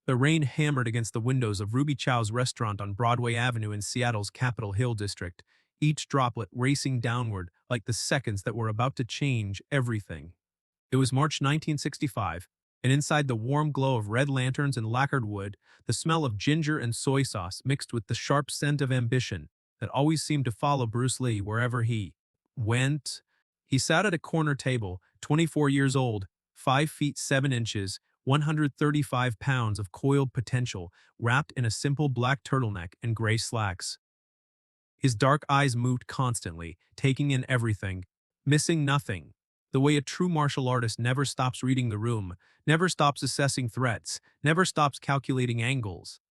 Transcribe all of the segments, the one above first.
The rain hammered against the windows of Ruby Chow's restaurant on Broadway Avenue in Seattle's Capitol Hill district, each droplet racing downward like the seconds that were about to change everything. It was March 1965, and inside the warm glow of red lanterns and lacquered wood, the smell of ginger and soy sauce mixed with the sharp scent of ambition that always seemed to follow Bruce Lee wherever he went. He sat at a corner table, 24 years old, 5 feet 7 inches, 135 pounds of coiled potential, wrapped in a simple black turtleneck and gray slacks. His dark eyes moved constantly, taking in everything, missing nothing. The way a true martial artist never stops reading the room, never stops assessing threats, never stops calculating angles.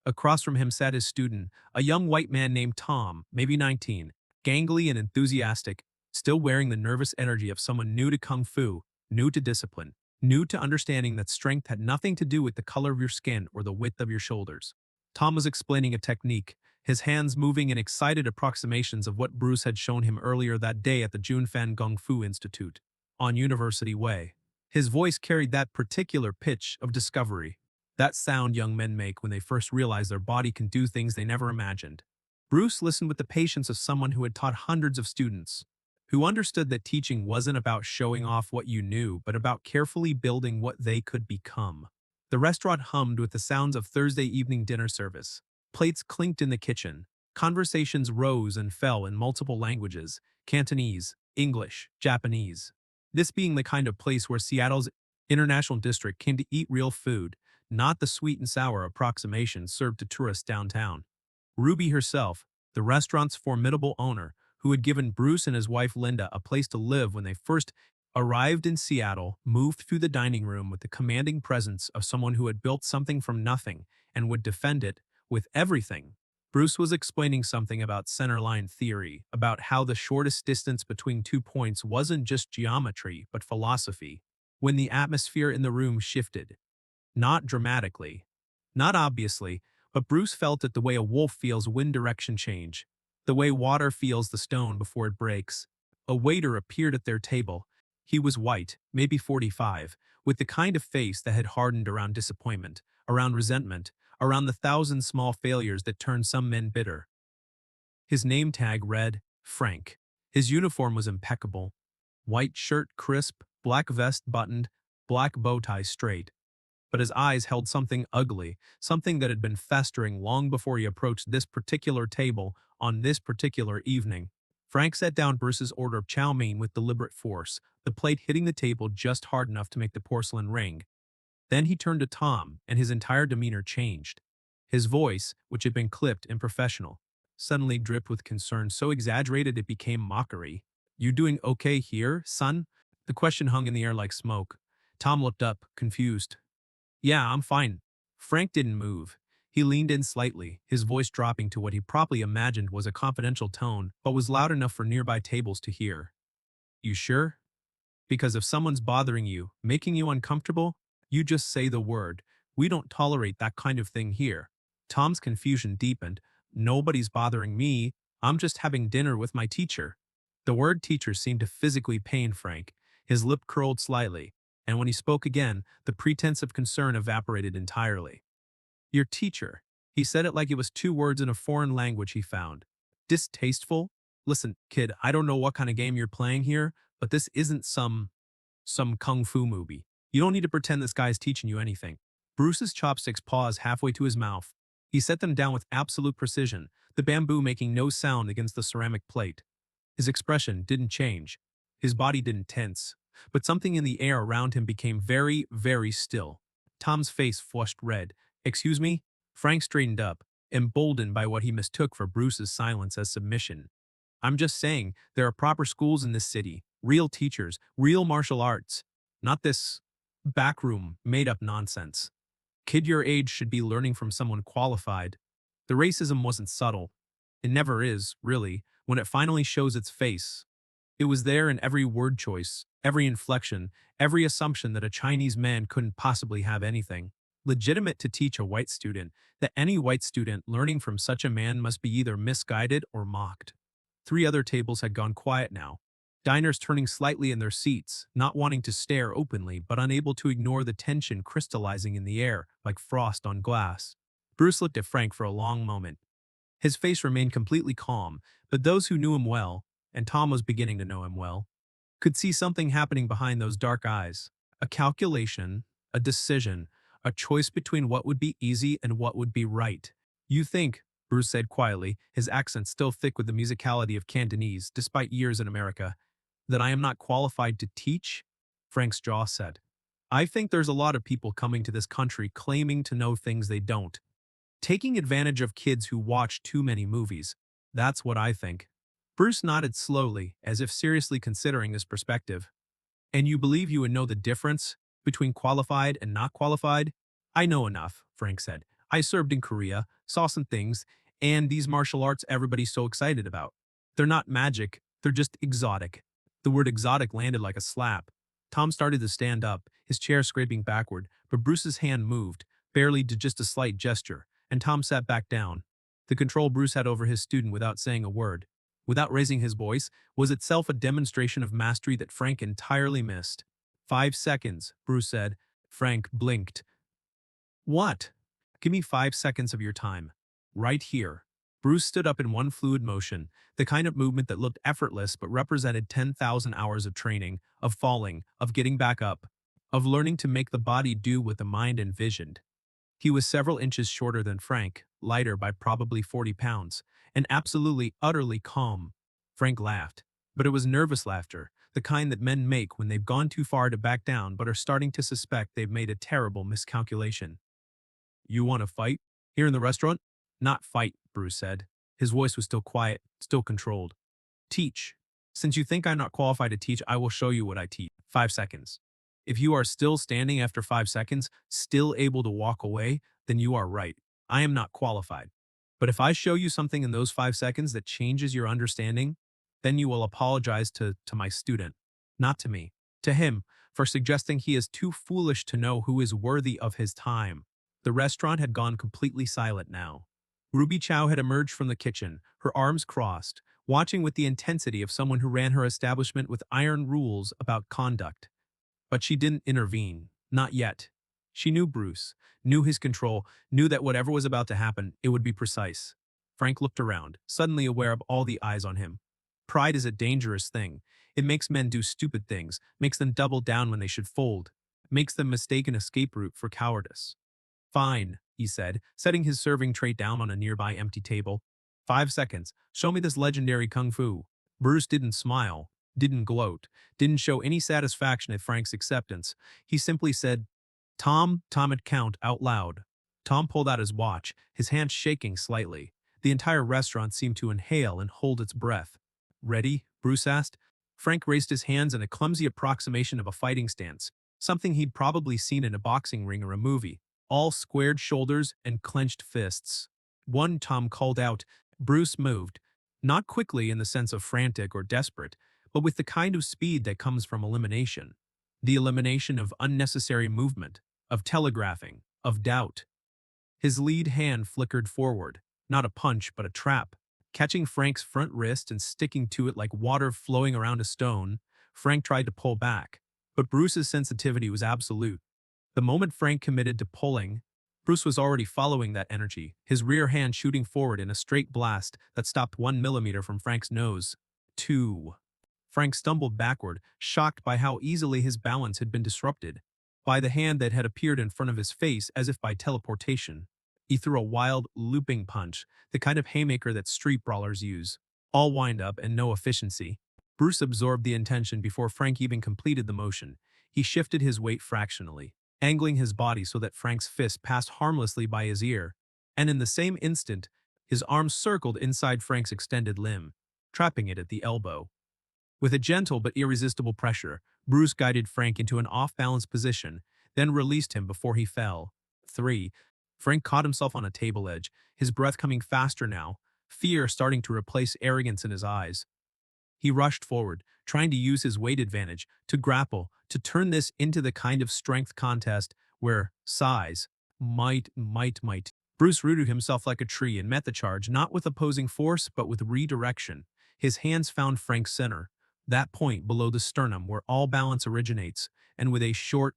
Across from him sat his student, a young white man named Tom, maybe 19, gangly and enthusiastic, still wearing the nervous energy of someone new to kung fu, new to discipline, new to understanding that strength had nothing to do with the color of your skin or the width of your shoulders. Tom was explaining a technique, his hands moving in excited approximations of what Bruce had shown him earlier that day at the Junfan Kung Fu Institute, on University Way. His voice carried that particular pitch of discovery, that sound young men make when they first realize their body can do things they never imagined. Bruce listened with the patience of someone who had taught hundreds of students, who understood that teaching wasn't about showing off what you knew, but about carefully building what they could become. The restaurant hummed with the sounds of Thursday evening dinner service. Plates clinked in the kitchen. Conversations rose and fell in multiple languages: Cantonese, English, Japanese. This being the kind of place where Seattle's International District came to eat real food, not the sweet and sour approximations served to tourists downtown. Ruby herself, the restaurant's formidable owner, who had given Bruce and his wife Linda a place to live when they first arrived in Seattle, moved through the dining room with the commanding presence of someone who had built something from nothing and would defend it with everything. Bruce was explaining something about centerline theory, about how the shortest distance between 2 points wasn't just geometry, but philosophy. When the atmosphere in the room shifted, not dramatically, not obviously, but Bruce felt it the way a wolf feels wind direction change, the way water feels the stone before it breaks. A waiter appeared at their table. He was white, maybe 45, with the kind of face that had hardened around disappointment, around resentment, around the thousand small failures that turn some men bitter. His name tag read Frank. His uniform was impeccable. White shirt crisp, black vest buttoned, black bow tie straight. But his eyes held something ugly, something that had been festering long before he approached this particular table on this particular evening. Frank set down Bruce's order of chow mein with deliberate force, the plate hitting the table just hard enough to make the porcelain ring. Then he turned to Tom, and his entire demeanor changed. His voice, which had been clipped and professional, suddenly dripped with concern so exaggerated it became mockery. "You doing okay here, son?" The question hung in the air like smoke. Tom looked up, confused. "Yeah, I'm fine." Frank didn't move. He leaned in slightly, his voice dropping to what he probably imagined was a confidential tone, but was loud enough for nearby tables to hear. "You sure? Because if someone's bothering you, making you uncomfortable, you just say the word. We don't tolerate that kind of thing here." Tom's confusion deepened. "Nobody's bothering me. I'm just having dinner with my teacher." The word teacher seemed to physically pain Frank. His lip curled slightly, and when he spoke again, the pretense of concern evaporated entirely. "Your teacher." He said it like it was 2 words in a foreign language he found. "Distasteful? Listen, kid, I don't know what kind of game you're playing here, but this isn't some kung fu movie. You don't need to pretend this guy's teaching you anything." Bruce's chopsticks paused halfway to his mouth. He set them down with absolute precision, the bamboo making no sound against the ceramic plate. His expression didn't change. His body didn't tense. But something in the air around him became very, very still. Tom's face flushed red. "Excuse me?" Frank straightened up, emboldened by what he mistook for Bruce's silence as submission. "I'm just saying, there are proper schools in this city, real teachers, real martial arts. Not this backroom, made-up nonsense. Kid your age should be learning from someone qualified." The racism wasn't subtle. It never is, really, when it finally shows its face. It was there in every word choice, every inflection, every assumption that a Chinese man couldn't possibly have anything legitimate to teach a white student, that any white student learning from such a man must be either misguided or mocked. 3 other tables had gone quiet now. diners turning slightly in their seats, not wanting to stare openly but unable to ignore the tension crystallizing in the air like frost on glass. Bruce looked at Frank for a long moment. His face remained completely calm, but those who knew him well, and Tom was beginning to know him well, could see something happening behind those dark eyes. A calculation, a decision, a choice between what would be easy and what would be right. You think, Bruce said quietly, his accent still thick with the musicality of Cantonese despite years in America, that I am not qualified to teach? Frank's jaw set. I think there's a lot of people coming to this country claiming to know things they don't. Taking advantage of kids who watch too many movies. That's what I think. Bruce nodded slowly, as if seriously considering this perspective. And you believe you would know the difference between qualified and not qualified? I know enough, Frank said. I served in Korea, saw some things, and these martial arts everybody's so excited about. They're not magic, they're just exotic. The word exotic landed like a slap. Tom started to stand up, his chair scraping backward, but Bruce's hand moved, barely to just a slight gesture, and Tom sat back down. The control Bruce had over his student without saying a word, without raising his voice, was itself a demonstration of mastery that Frank entirely missed. 5 seconds, Bruce said. Frank blinked. What? Give me 5 seconds of your time. Right here. Bruce stood up in one fluid motion, the kind of movement that looked effortless but represented 10,000 hours of training, of falling, of getting back up, of learning to make the body do what the mind envisioned. He was several inches shorter than Frank, lighter by probably 40 pounds, and absolutely, utterly calm. Frank laughed, but it was nervous laughter, the kind that men make when they've gone too far to back down but are starting to suspect they've made a terrible miscalculation. You want to fight? Here in the restaurant? Not fight, Bruce said. His voice was still quiet, still controlled. Teach. Since you think I'm not qualified to teach, I will show you what I teach. 5 seconds. If you are still standing after 5 seconds, still able to walk away, then you are right. I am not qualified. But if I show you something in those 5 seconds that changes your understanding, then you will apologize to my student, not to me, to him, for suggesting he is too foolish to know who is worthy of his time. The restaurant had gone completely silent now. Ruby Chow had emerged from the kitchen, her arms crossed, watching with the intensity of someone who ran her establishment with iron rules about conduct. But she didn't intervene, not yet. She knew Bruce, knew his control, knew that whatever was about to happen, it would be precise. Frank looked around, suddenly aware of all the eyes on him. Pride is a dangerous thing. It makes men do stupid things, makes them double down when they should fold, makes them mistake an escape route for cowardice. Fine, he said, setting his serving tray down on a nearby empty table. 5 seconds. Show me this legendary kung fu. Bruce didn't smile, didn't gloat, didn't show any satisfaction at Frank's acceptance. He simply said, Tom had count out loud. Tom pulled out his watch, his hand shaking slightly. The entire restaurant seemed to inhale and hold its breath. Ready? Bruce asked. Frank raised his hands in a clumsy approximation of a fighting stance, something he'd probably seen in a boxing ring or a movie. All squared shoulders and clenched fists. One, Tom called out. Bruce moved, not quickly in the sense of frantic or desperate, but with the kind of speed that comes from elimination. The elimination of unnecessary movement, of telegraphing, of doubt. His lead hand flickered forward, not a punch but a trap. Catching Frank's front wrist and sticking to it like water flowing around a stone, Frank tried to pull back, but Bruce's sensitivity was absolute. The moment Frank committed to pulling, Bruce was already following that energy, his rear hand shooting forward in a straight blast that stopped 1 millimeter from Frank's nose. 2. Frank stumbled backward, shocked by how easily his balance had been disrupted, by the hand that had appeared in front of his face as if by teleportation. He threw a wild, looping punch, the kind of haymaker that street brawlers use. All wind-up and no efficiency. Bruce absorbed the intention before Frank even completed the motion. He shifted his weight fractionally, angling his body so that Frank's fist passed harmlessly by his ear, and in the same instant, his arm circled inside Frank's extended limb, trapping it at the elbow. With a gentle but irresistible pressure, Bruce guided Frank into an off-balance position, then released him before he fell. 3. Frank caught himself on a table edge, his breath coming faster now, fear starting to replace arrogance in his eyes. He rushed forward, trying to use his weight advantage, to grapple, to turn this into the kind of strength contest where size, might. Bruce rooted himself like a tree and met the charge not with opposing force but with redirection. His hands found Frank's center. That point below the sternum where all balance originates, and with a short,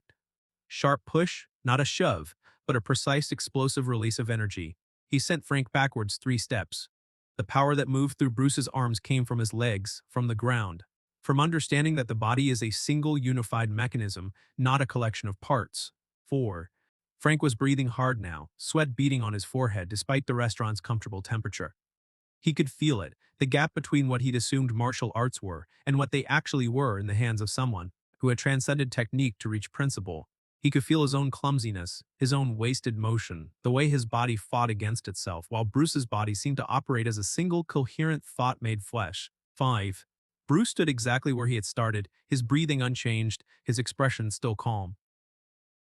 sharp push, not a shove, but a precise explosive release of energy, he sent Frank backwards 3 steps. The power that moved through Bruce's arms came from his legs, from the ground, from understanding that the body is a single unified mechanism, not a collection of parts. 4. Frank was breathing hard now, sweat beading on his forehead despite the restaurant's comfortable temperature. He could feel it, the gap between what he'd assumed martial arts were and what they actually were in the hands of someone who had transcended technique to reach principle. He could feel his own clumsiness, his own wasted motion, the way his body fought against itself, while Bruce's body seemed to operate as a single coherent thought-made flesh. 5. Bruce stood exactly where he had started, his breathing unchanged, his expression still calm.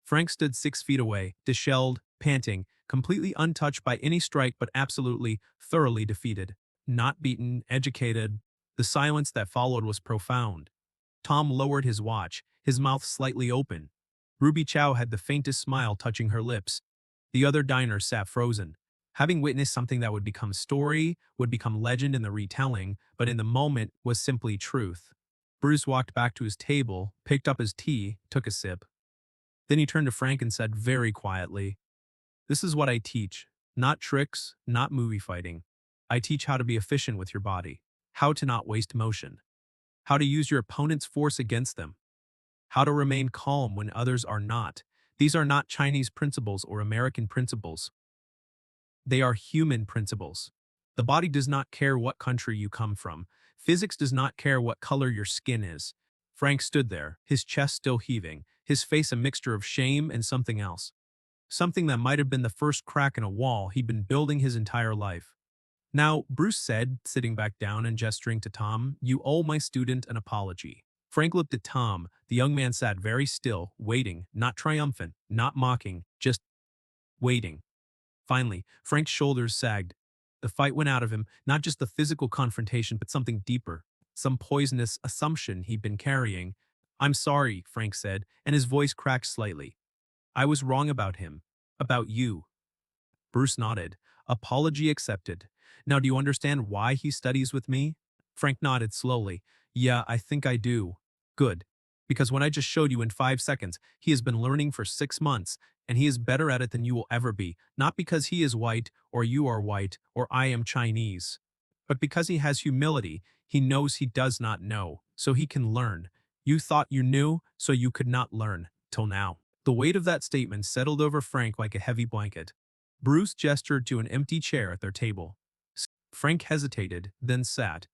Frank stood 6 feet away, disheveled, panting, completely untouched by any strike but absolutely, thoroughly defeated. Not beaten, educated. The silence that followed was profound. Tom lowered his watch, his mouth slightly open. Ruby Chow had the faintest smile touching her lips. The other diners sat frozen, having witnessed something that would become story, would become legend in the retelling, but in the moment was simply truth. Bruce walked back to his table, picked up his tea, took a sip. Then he turned to Frank and said very quietly, "This is what I teach. Not tricks, not movie fighting. I teach how to be efficient with your body, how to not waste motion, how to use your opponent's force against them, how to remain calm when others are not. These are not Chinese principles or American principles. They are human principles. The body does not care what country you come from. Physics does not care what color your skin is." Frank stood there, his chest still heaving, his face a mixture of shame and something else. Something that might have been the first crack in a wall he'd been building his entire life. "Now," Bruce said, sitting back down and gesturing to Tom, "you owe my student an apology." Frank looked at Tom. The young man sat very still, waiting, not triumphant, not mocking, just waiting. Finally, Frank's shoulders sagged. The fight went out of him, not just the physical confrontation, but something deeper, some poisonous assumption he'd been carrying. "I'm sorry," Frank said, and his voice cracked slightly. "I was wrong about him. About you." Bruce nodded. "Apology accepted. Now do you understand why he studies with me?" Frank nodded slowly. "Yeah, I think I do." "Good. Because when I just showed you in 5 seconds, he has been learning for 6 months, and he is better at it than you will ever be, not because he is white, or you are white, or I am Chinese, but because he has humility. He knows he does not know, so he can learn. You thought you knew, so you could not learn, till now." The weight of that statement settled over Frank like a heavy blanket. Bruce gestured to an empty chair at their table. Frank hesitated, then sat.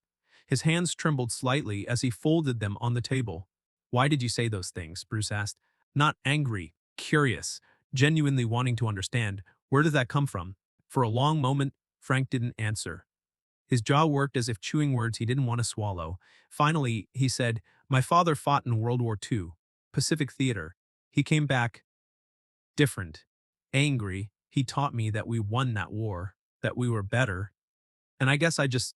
His hands trembled slightly as he folded them on the table. "Why did you say those things?" Bruce asked. Not angry, curious, genuinely wanting to understand. "Where did that come from?" For a long moment, Frank didn't answer. His jaw worked as if chewing words he didn't want to swallow. Finally, he said, "My father fought in World War II. Pacific Theater. He came back different. Angry. He taught me that we won that war, that we were better. And I guess I just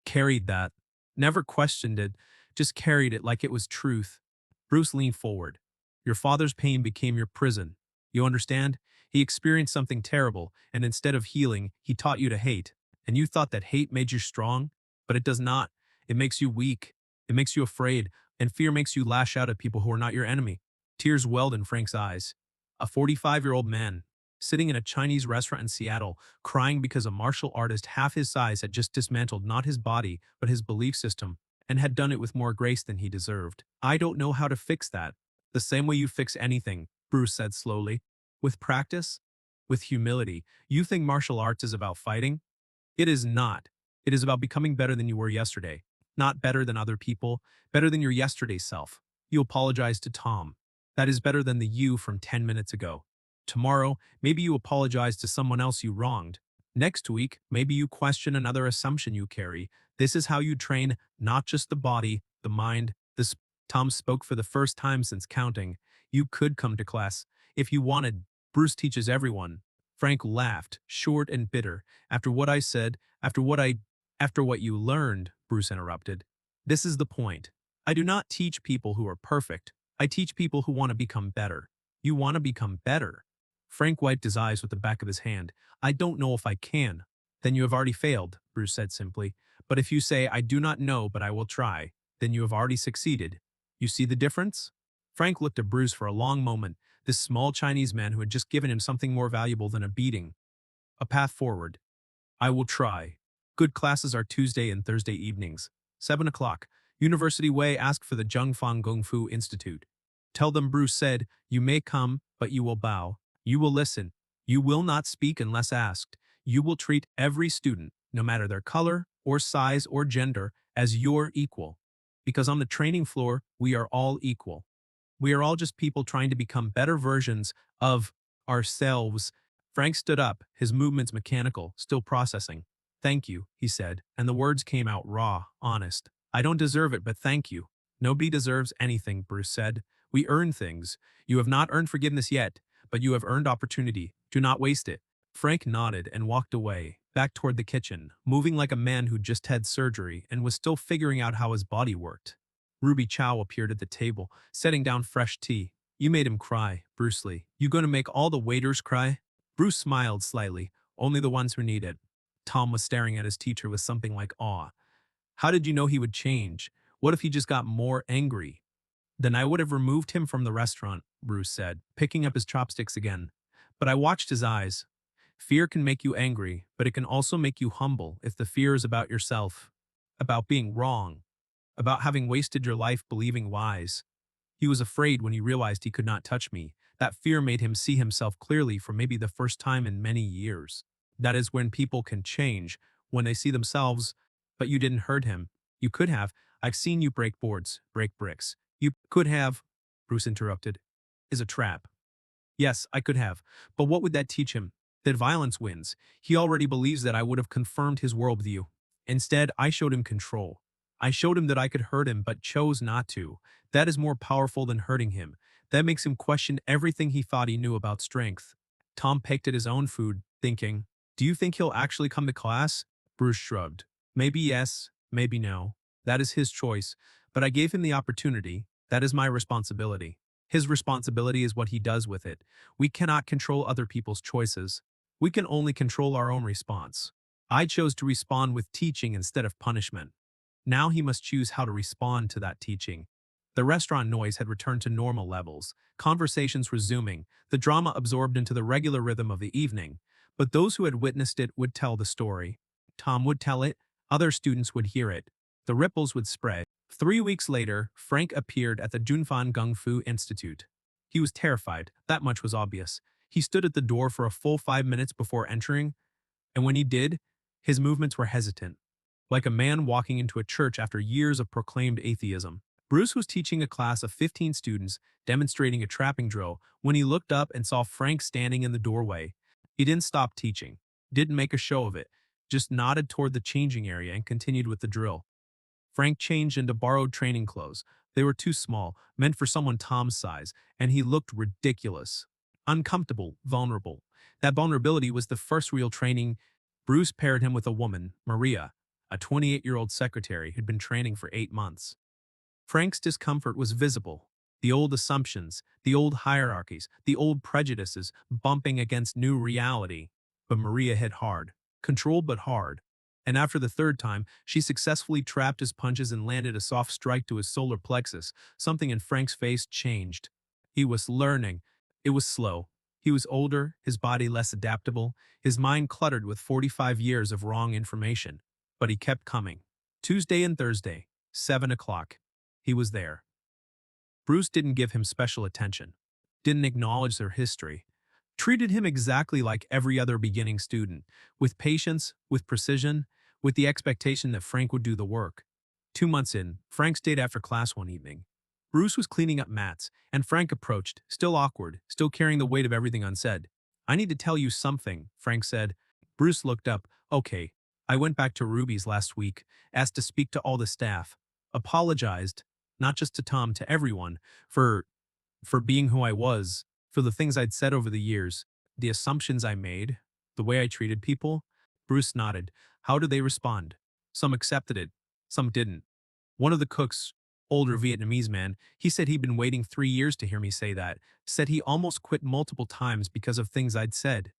carried that. Never questioned it, just carried it like it was truth." Bruce leaned forward. "Your father's pain became your prison. You understand? He experienced something terrible, and instead of healing, he taught you to hate. And you thought that hate made you strong? But it does not. It makes you weak. It makes you afraid, and fear makes you lash out at people who are not your enemy." Tears welled in Frank's eyes. A 45-year-old man, sitting in a Chinese restaurant in Seattle, crying because a martial artist half his size had just dismantled not his body, but his belief system, and had done it with more grace than he deserved. "I don't know how to fix that." "The same way you fix anything," Bruce said slowly. "With practice, with humility. You think martial arts is about fighting? It is not. It is about becoming better than you were yesterday. Not better than other people, better than your yesterday self." You apologize to Tom. That is better than the you from 10 minutes ago. Tomorrow, maybe you apologize to someone else you wronged. Next week, maybe you question another assumption you carry. This is how you train not just the body, the mind, Tom spoke for the first time since counting. "You could come to class if you wanted. Bruce teaches everyone." Frank laughed, short and bitter. "After what I said, after what you learned," Bruce interrupted. "This is the point. I do not teach people who are perfect. I teach people who want to become better." "You want to become better?" Frank wiped his eyes with the back of his hand. "I don't know if I can." "Then you have already failed," Bruce said simply. "But if you say, 'I do not know, but I will try,' Then you have already succeeded. You see the difference? Frank looked at Bruce for a long moment, this small Chinese man who had just given him something more valuable than a beating. A path forward. I will try. Good classes are Tuesday and Thursday evenings. 7 o'clock. University Way, ask for the Zhengfang Kung Fu Institute. Tell them Bruce said, you may come, but you will bow. You will listen. You will not speak unless asked. You will treat every student, no matter their color or size or gender, as your equal. Because on the training floor, we are all equal. We are all just people trying to become better versions of ourselves. Frank stood up, his movements mechanical, still processing. Thank you, he said, and the words came out raw, honest. I don't deserve it, but thank you. Nobody deserves anything, Bruce said. We earn things. You have not earned forgiveness yet, but you have earned opportunity. Do not waste it. Frank nodded and walked away, back toward the kitchen, moving like a man who'd just had surgery and was still figuring out how his body worked. Ruby Chow appeared at the table, setting down fresh tea. You made him cry, Bruce Lee. You gonna make all the waiters cry? Bruce smiled slightly, only the ones who need it. Tom was staring at his teacher with something like awe. How did you know he would change? What if he just got more angry? Then I would have removed him from the restaurant, Bruce said, picking up his chopsticks again. But I watched his eyes. Fear can make you angry, but it can also make you humble if the fear is about yourself, about being wrong, about having wasted your life believing lies. He was afraid when he realized he could not touch me. That fear made him see himself clearly for maybe the first time in many years. That is when people can change, when they see themselves. But you didn't hurt him. You could have. I've seen you break boards, break bricks. You could have, Bruce interrupted, is a trap. Yes, I could have. But what would that teach him? That violence wins. He already believes that I would have confirmed his worldview. Instead, I showed him control. I showed him that I could hurt him but chose not to. That is more powerful than hurting him. That makes him question everything he thought he knew about strength. Tom pecked at his own food, thinking, do you think he'll actually come to class? Bruce shrugged. Maybe yes, maybe no. That is his choice. But I gave him the opportunity. That is my responsibility. His responsibility is what he does with it. We cannot control other people's choices. We can only control our own response. I chose to respond with teaching instead of punishment. Now he must choose how to respond to that teaching. The restaurant noise had returned to normal levels, conversations resuming, the drama absorbed into the regular rhythm of the evening. But those who had witnessed it would tell the story. Tom would tell it, other students would hear it. The ripples would spread. 3 weeks later, Frank appeared at the Junfan Kung Fu Institute. He was terrified, that much was obvious. He stood at the door for a full 5 minutes before entering, and when he did, his movements were hesitant, like a man walking into a church after years of proclaimed atheism. Bruce was teaching a class of 15 students, demonstrating a trapping drill, when he looked up and saw Frank standing in the doorway. He didn't stop teaching, didn't make a show of it, just nodded toward the changing area and continued with the drill. Frank changed into borrowed training clothes. They were too small, meant for someone Tom's size, and he looked ridiculous. Uncomfortable, vulnerable. That vulnerability was the first real training. Bruce paired him with a woman, Maria, a 28-year-old secretary who'd been training for 8 months. Frank's discomfort was visible. The old assumptions, the old hierarchies, the old prejudices bumping against new reality. But Maria hit hard. Controlled but hard. And after the third time, she successfully trapped his punches and landed a soft strike to his solar plexus. Something in Frank's face changed. He was learning. It was slow. He was older, his body less adaptable, his mind cluttered with 45 years of wrong information. But he kept coming. Tuesday and Thursday, 7 o'clock. He was there. Bruce didn't give him special attention, didn't acknowledge their history, treated him exactly like every other beginning student, with patience, with precision, with the expectation that Frank would do the work. 2 months in, Frank stayed after class one evening. Bruce was cleaning up mats, and Frank approached, still awkward, still carrying the weight of everything unsaid. I need to tell you something, Frank said. Bruce looked up. Okay. I went back to Ruby's last week, asked to speak to all the staff, apologized, not just to Tom, to everyone, for being who I was, for the things I'd said over the years, the assumptions I made, the way I treated people. Bruce nodded. How did they respond? Some accepted it, some didn't. One of the cooks, older Vietnamese man, he said he'd been waiting 3 years to hear me say that, said he almost quit multiple times because of things I'd said.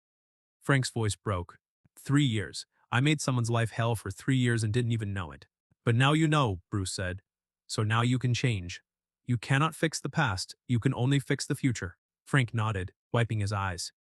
Frank's voice broke. 3 years. I made someone's life hell for 3 years and didn't even know it. But now you know, Bruce said. So now you can change. You cannot fix the past, you can only fix the future. Frank nodded, wiping his eyes.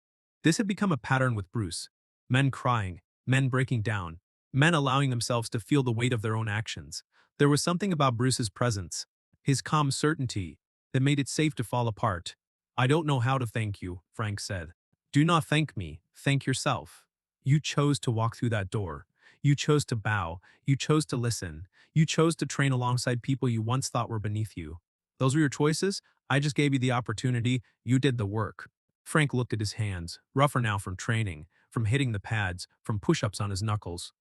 This had become a pattern with Bruce. Men crying, men breaking down, men allowing themselves to feel the weight of their own actions. There was something about Bruce's presence, his calm certainty, that made it safe to fall apart. I don't know how to thank you, Frank said. Do not thank me, thank yourself. You chose to walk through that door. You chose to bow. You chose to listen. You chose to train alongside people you once thought were beneath you. Those were your choices. I just gave you the opportunity. You did the work. Frank looked at his hands, rougher now from training, from hitting the pads, from push-ups on his knuckles.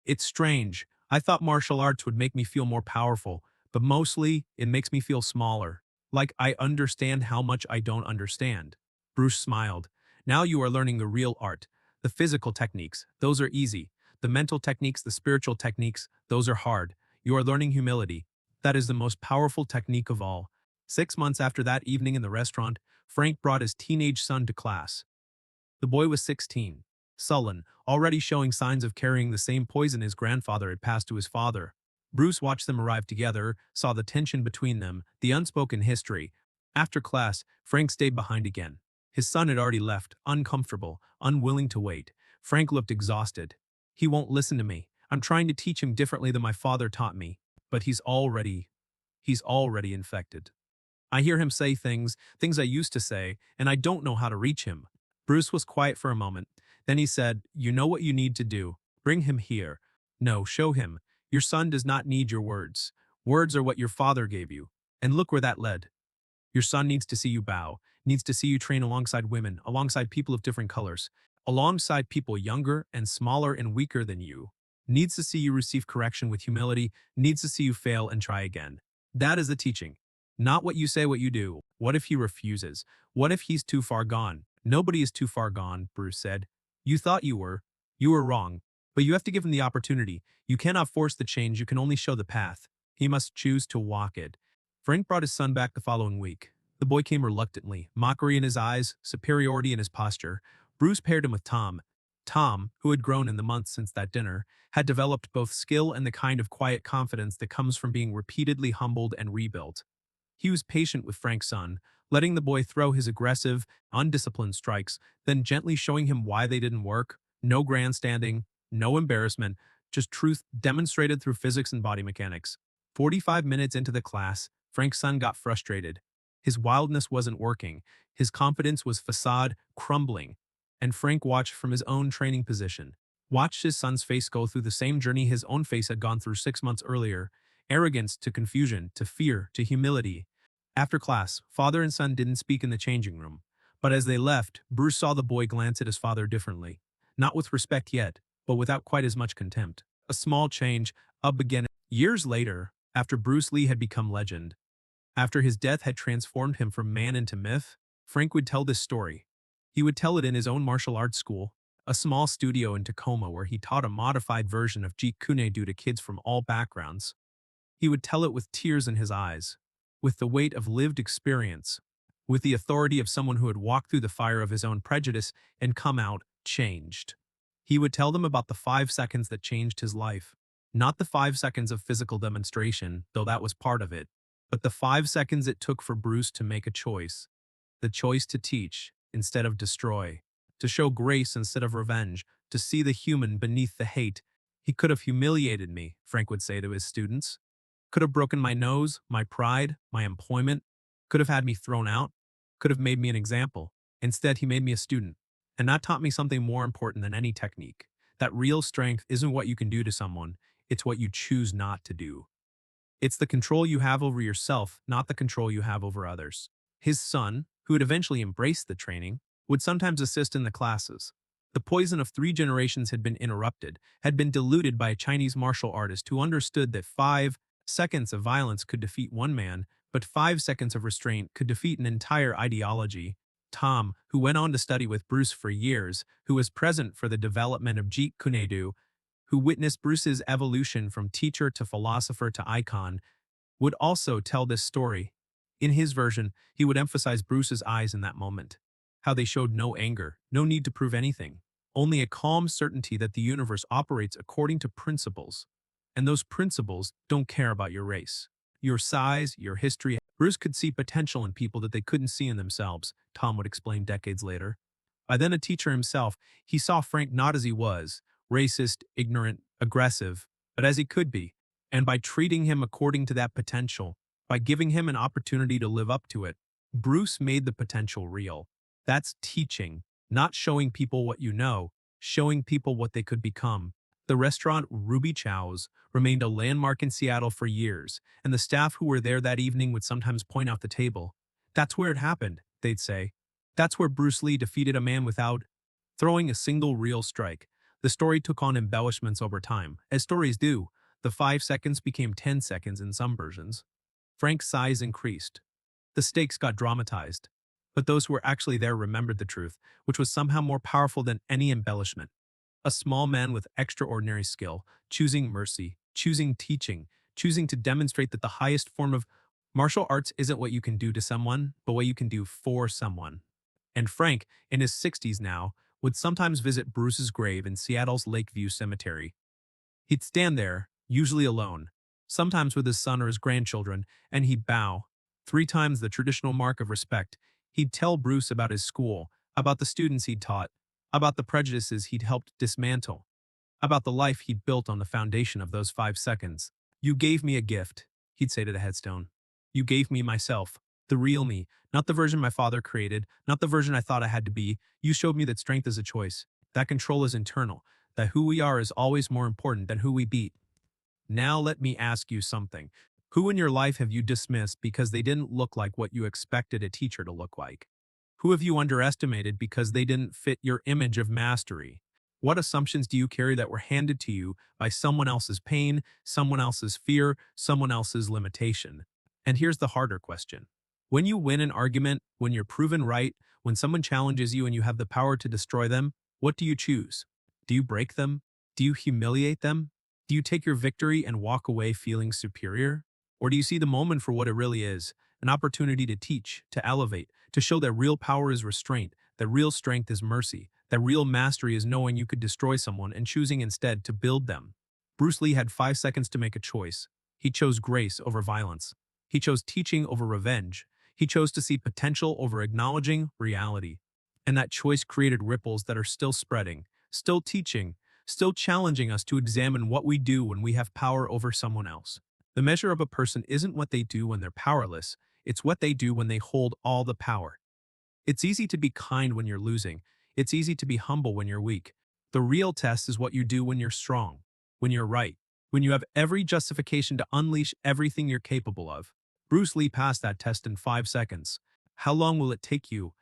It's strange. I thought martial arts would make me feel more powerful, but mostly, it makes me feel smaller. Like I understand how much I don't understand. Bruce smiled. Now you are learning the real art. The physical techniques, those are easy. The mental techniques, the spiritual techniques, those are hard. You are learning humility. That is the most powerful technique of all. 6 months after that evening in the restaurant, Frank brought his teenage son to class. The boy was 16, sullen, already showing signs of carrying the same poison his grandfather had passed to his father. Bruce watched them arrive together, saw the tension between them, the unspoken history. After class, Frank stayed behind again. His son had already left, uncomfortable, unwilling to wait. Frank looked exhausted. He won't listen to me. I'm trying to teach him differently than my father taught me. But he's already infected. I hear him say things I used to say, and I don't know how to reach him. Bruce was quiet for a moment. Then he said, You know what you need to do. Bring him here. No, show him. Your son does not need your words. Words are what your father gave you. And look where that led. Your son needs to see you bow, needs to see you train alongside women, alongside people of different colors, alongside people younger and smaller and weaker than you. Needs to see you receive correction with humility, needs to see you fail and try again. That is the teaching. Not what you say, what you do. What if he refuses? What if he's too far gone? Nobody is too far gone, Bruce said. You thought you were. You were wrong. But you have to give him the opportunity. You cannot force the change, you can only show the path. He must choose to walk it. Frank brought his son back the following week. The boy came reluctantly, mockery in his eyes, superiority in his posture. Bruce paired him with Tom. Tom, who had grown in the months since that dinner, had developed both skill and the kind of quiet confidence that comes from being repeatedly humbled and rebuilt. He was patient with Frank's son, letting the boy throw his aggressive, undisciplined strikes, then gently showing him why they didn't work. No grandstanding, no embarrassment, just truth demonstrated through physics and body mechanics. 45 minutes into the class, Frank's son got frustrated. His wildness wasn't working. His confidence was facade crumbling. And Frank watched from his own training position. Watched his son's face go through the same journey his own face had gone through 6 months earlier. Arrogance to confusion, to fear, to humility. After class, father and son didn't speak in the changing room. But as they left, Bruce saw the boy glance at his father differently. Not with respect yet, but without quite as much contempt. A small change, a beginning. Years later, after Bruce Lee had become legend, after his death had transformed him from man into myth, Frank would tell this story. He would tell it in his own martial arts school, a small studio in Tacoma where he taught a modified version of Jeet Kune Do to kids from all backgrounds. He would tell it with tears in his eyes, with the weight of lived experience, with the authority of someone who had walked through the fire of his own prejudice and come out changed. He would tell them about the 5 seconds that changed his life. Not the 5 seconds of physical demonstration, though that was part of it, but the 5 seconds it took for Bruce to make a choice. The choice to teach instead of destroy, to show grace instead of revenge, to see the human beneath the hate. He could have humiliated me, Frank would say to his students. Could have broken my nose, my pride, my employment. Could have had me thrown out. Could have made me an example. Instead, he made me a student. And that taught me something more important than any technique. That real strength isn't what you can do to someone, it's what you choose not to do. It's the control you have over yourself, not the control you have over others. His son, who had eventually embraced the training, would sometimes assist in the classes. The poison of 3 generations had been interrupted, had been diluted by a Chinese martial artist who understood that 5 seconds of violence could defeat one man, but 5 seconds of restraint could defeat an entire ideology. Tom, who went on to study with Bruce for years, who was present for the development of Jeet Kune Do, who witnessed Bruce's evolution from teacher to philosopher to icon, would also tell this story. In his version, he would emphasize Bruce's eyes in that moment. How they showed no anger, no need to prove anything, only a calm certainty that the universe operates according to principles. And those principles don't care about your race. your size, your history. Bruce could see potential in people that they couldn't see in themselves, Tom would explain decades later. By then a teacher himself, he saw Frank not as he was, racist, ignorant, aggressive, but as he could be. And by treating him according to that potential, by giving him an opportunity to live up to it, Bruce made the potential real. That's teaching, not showing people what you know, showing people what they could become. The restaurant Ruby Chow's remained a landmark in Seattle for years, and the staff who were there that evening would sometimes point out the table. That's where it happened, they'd say. That's where Bruce Lee defeated a man without throwing a single real strike. The story took on embellishments over time, as stories do. The 5 seconds became 10 seconds in some versions. Frank's size increased. The stakes got dramatized. But those who were actually there remembered the truth, which was somehow more powerful than any embellishment. A small man with extraordinary skill, choosing mercy, choosing teaching, choosing to demonstrate that the highest form of martial arts isn't what you can do to someone, but what you can do for someone. And Frank, in his 60s now, would sometimes visit Bruce's grave in Seattle's Lakeview Cemetery. He'd stand there, usually alone, sometimes with his son or his grandchildren, and he'd bow, 3 times the traditional mark of respect. He'd tell Bruce about his school, about the students he'd taught, about the prejudices he'd helped dismantle, about the life he'd built on the foundation of those 5 seconds. You gave me a gift, he'd say to the headstone. You gave me myself, the real me, not the version my father created, not the version I thought I had to be. You showed me that strength is a choice, that control is internal, that who we are is always more important than who we beat. Now let me ask you something. Who in your life have you dismissed because they didn't look like what you expected a teacher to look like? Who have you underestimated because they didn't fit your image of mastery? What assumptions do you carry that were handed to you by someone else's pain, someone else's fear, someone else's limitation? And here's the harder question. When you win an argument, when you're proven right, when someone challenges you and you have the power to destroy them, what do you choose? Do you break them? Do you humiliate them? Do you take your victory and walk away feeling superior? Or do you see the moment for what it really is, an opportunity to teach, to elevate, to show that real power is restraint, that real strength is mercy, that real mastery is knowing you could destroy someone and choosing instead to build them? Bruce Lee had 5 seconds to make a choice. He chose grace over violence. He chose teaching over revenge. He chose to see potential over acknowledging reality. And that choice created ripples that are still spreading, still teaching, still challenging us to examine what we do when we have power over someone else. The measure of a person isn't what they do when they're powerless, it's what they do when they hold all the power. It's easy to be kind when you're losing. It's easy to be humble when you're weak. The real test is what you do when you're strong, when you're right, when you have every justification to unleash everything you're capable of. Bruce Lee passed that test in 5 seconds. How long will it take you?